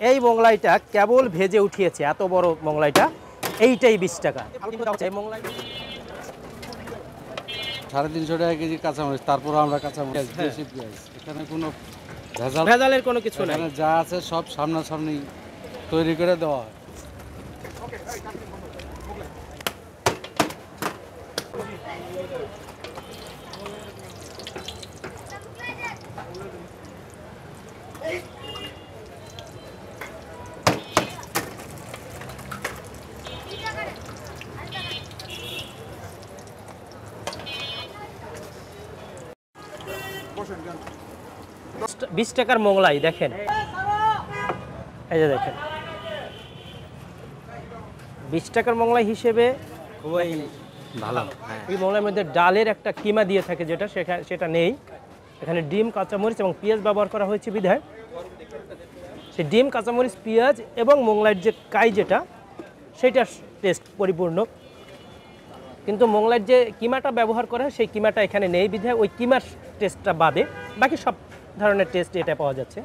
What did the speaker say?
এই মোগলাইটা কেবল ভেজে উঠিয়েছে, এত বড় মোগলাইটা, এইটাই 20 টাকা। এই মোগলাই 350 টাকা কেজি কাঁচামরিচ, তারপর আমরা কাঁচামরিচ বেশি পেঁয়াজ, এখানে কোনো ভেজালের কোনো কিছু নাই। এখানে যা আছে সব সামনাসামনি তৈরি করে দেওয়া হয়। বিশ টাকার মোগলাই দেখেন, এই যে দেখেন 20 টাকার মোগলাই হিসেবে খুবই ভালো। এই মোগলাইয়ের মধ্যে ডালের একটা কিমা দিয়ে থাকে, যেটা সেটা নেই এখানে। ডিম, কাঁচামরিচ এবং পেঁয়াজ ব্যবহার করা হয়েছে বিধায় সেই ডিম, কাঁচামরিচ, পেঁয়াজ এবং মোগলাইয়ের যে কাই, যেটা সেটার টেস্ট পরিপূর্ণ। কিন্তু মোগলাইয়ের যে কিমাটা ব্যবহার করা হয় সেই কিমাটা এখানে নেই বিধায় ওই কিমার টেস্টটা বাদে বাকি সব ধরনের টেস্ট এটা পাওয়া যাচ্ছে।